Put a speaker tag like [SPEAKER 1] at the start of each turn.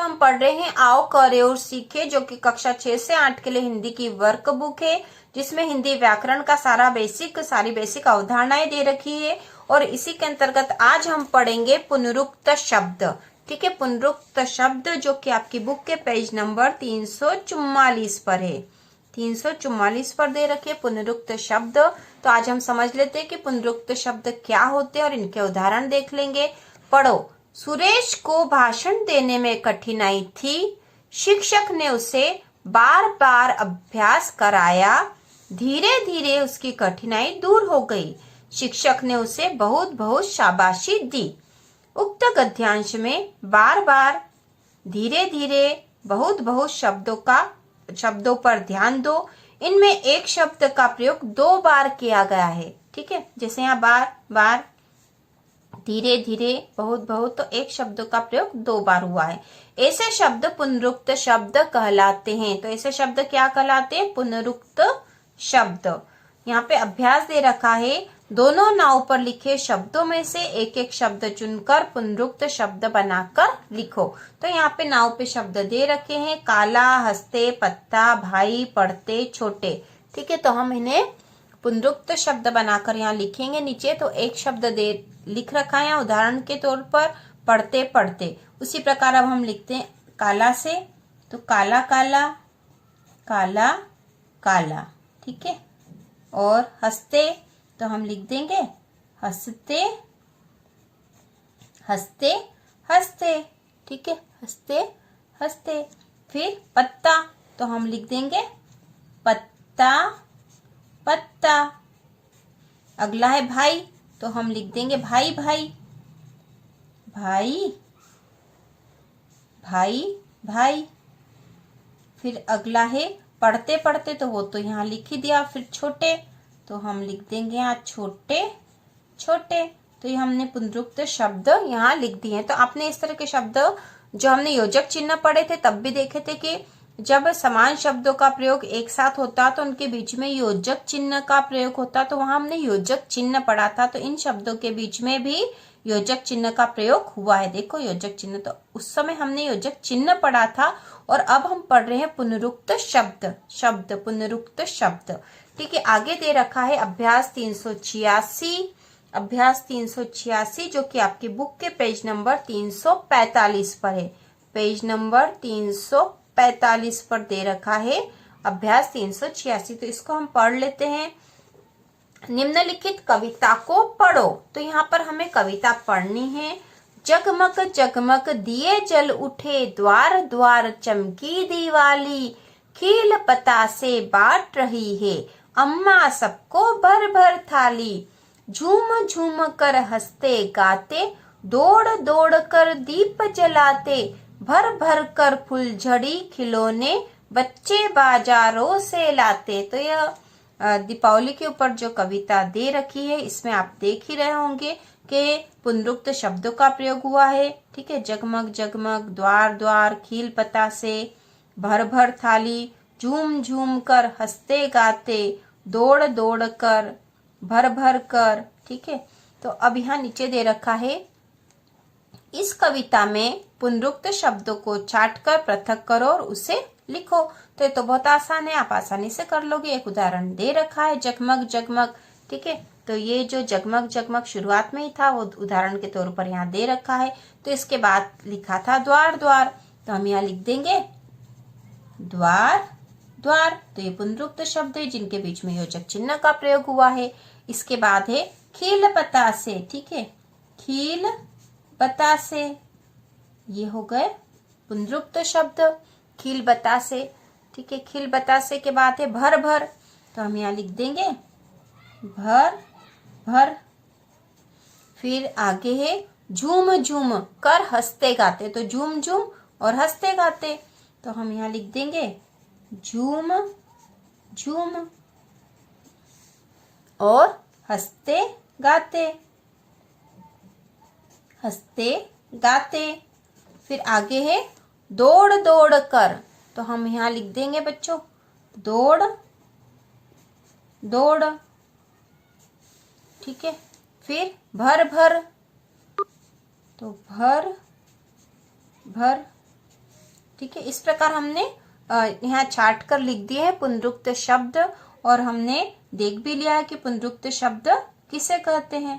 [SPEAKER 1] हम पढ़ रहे हैं आओ करे और सीखे, जो कि कक्षा 6 से 8 के लिए हिंदी की वर्क बुक है, जिसमें हिंदी व्याकरण का सारी बेसिक अवधारणाएं दे रखी है। और इसी के अंतर्गत आज हम पढ़ेंगे पुनरुक्त शब्द। ठीक है, पुनरुक्त शब्द जो कि आपकी बुक के पेज नंबर 344 पर है। 344 पर दे रखे पुनरुक्त शब्द। तो आज हम समझ लेते हैं कि पुनरुक्त शब्द क्या होते हैं और इनके उदाहरण देख लेंगे। पढ़ो। सुरेश को भाषण देने में कठिनाई थी। शिक्षक ने उसे बार बार अभ्यास कराया। धीरे धीरे उसकी कठिनाई दूर हो गई। शिक्षक ने उसे बहुत बहुत शाबाशी दी। उक्त गद्यांश में बार बार, धीरे धीरे, बहुत बहुत शब्दों पर ध्यान दो। इनमें एक शब्द का प्रयोग 2 बार किया गया है। ठीक है, जैसे यहाँ बार बार, धीरे धीरे, बहुत बहुत, तो एक शब्द का प्रयोग 2 बार हुआ है। ऐसे शब्द पुनरुक्त शब्द कहलाते हैं। तो ऐसे शब्द क्या कहलाते हैं? पुनरुक्त शब्द। यहाँ पे अभ्यास दे रखा है, दोनों नाव पर लिखे शब्दों में से एक एक शब्द चुनकर पुनरुक्त शब्द बनाकर लिखो। तो यहाँ पे नाव पे शब्द दे रखे हैं, काला, हंसते, पत्ता, भाई, पढ़ते, छोटे। ठीक है, तो हम इन्हें पुनरुक्त शब्द बनाकर यहाँ लिखेंगे नीचे। तो एक शब्द लिख रखा है उदाहरण के तौर पर, पढ़ते पढ़ते। उसी प्रकार अब हम लिखते हैं काला से, तो काला काला, काला काला। ठीक है, और हंसते तो हम लिख देंगे हंसते हंसते हंसते। ठीक है, हंसते हंसते। फिर पत्ता तो हम लिख देंगे पत्ता पत्ता। अगला है भाई, तो हम लिख देंगे भाई भाई, भाई भाई भाई। फिर अगला है पढ़ते पढ़ते, तो वो तो यहाँ लिख ही दिया। फिर छोटे, तो हम लिख देंगे यहाँ छोटे छोटे। तो ये हमने पुनरुक्त शब्द यहाँ लिख दिए हैं। तो आपने इस तरह के शब्द जो हमने योजक चिन्ह पढ़े थे तब भी देखे थे कि जब समान शब्दों का प्रयोग एक साथ होता तो उनके बीच में योजक चिन्ह का प्रयोग होता। तो वहां हमने योजक चिन्ह पढ़ा था। तो इन शब्दों के बीच में भी योजक चिन्ह का प्रयोग हुआ है। देखो योजक चिन्ह, तो उस समय हमने योजक चिन्ह पढ़ा था और अब हम पढ़ रहे हैं पुनरुक्त शब्द पुनरुक्त शब्द। ठीक है, आगे दे रखा है अभ्यास 386। अभ्यास 386 जो कि आपकी बुक के पेज नंबर 345 पर है। पेज नंबर 345 पर दे रखा है अभ्यास 386। तो इसको हम पढ़ लेते हैं। निम्नलिखित कविता को पढ़ो। तो यहाँ पर हमें कविता पढ़नी है। जगमग जगमग दिए जल उठे, द्वार द्वार चमकी दिवाली, खील पतासे बांट रही है, अम्मा सबको भर भर थाली। झूम झूम कर हंसते गाते, दौड़ दौड़ कर दीप जलाते, भर भर कर फुलझड़ी खिलौने, बच्चे बाजारों से लाते। तो यह दीपावली के ऊपर जो कविता दे रखी है, इसमें आप देख ही रहे होंगे कि पुनरुक्त शब्दों का प्रयोग हुआ है। ठीक है, जगमग जगमग, द्वार द्वार, खील पतासे, भर भर थाली, झूम झूम कर हंसते गाते, दौड़ दौड़ कर, भर भर कर। ठीक है, तो अब यहाँ नीचे दे रखा है, इस कविता में पुनरुक्त शब्दों को छाट कर पृथक करो और उसे लिखो। तो ये तो बहुत आसान है, आप आसानी से कर लोगे। एक उदाहरण दे रखा है जगमग जगमग। ठीक है, तो ये जो जगमग जगमग शुरुआत में ही था वो उदाहरण के तौर पर यहाँ दे रखा है। तो इसके बाद लिखा था द्वार द्वार, तो हम यहाँ लिख देंगे द्वार द्वार। तो ये पुनरुक्त शब्द है जिनके बीच में योजक चिन्ह का प्रयोग हुआ है। इसके बाद है खील बतासे। ठीक है, खील बतासे, ये हो गए पुनरुक्त शब्द, खील बतासे। ठीक है, खील बतासे के बाद है भर भर, तो हम यहाँ लिख देंगे भर भर। फिर आगे है झूम झूम कर हंसते गाते, तो झूम झूम और हंसते गाते, तो हम यहाँ लिख देंगे झूम झूम और हंसते गाते, हंसते गाते। फिर आगे है दौड़ दौड़ कर, तो हम यहाँ लिख देंगे बच्चों दौड़ दौड़। ठीक है, फिर भर भर, तो भर भर। ठीक है, इस प्रकार हमने यहाँ छाट कर लिख दिए हैं पुनरुक्त शब्द, और हमने देख भी लिया है कि पुनरुक्त शब्द किसे कहते हैं।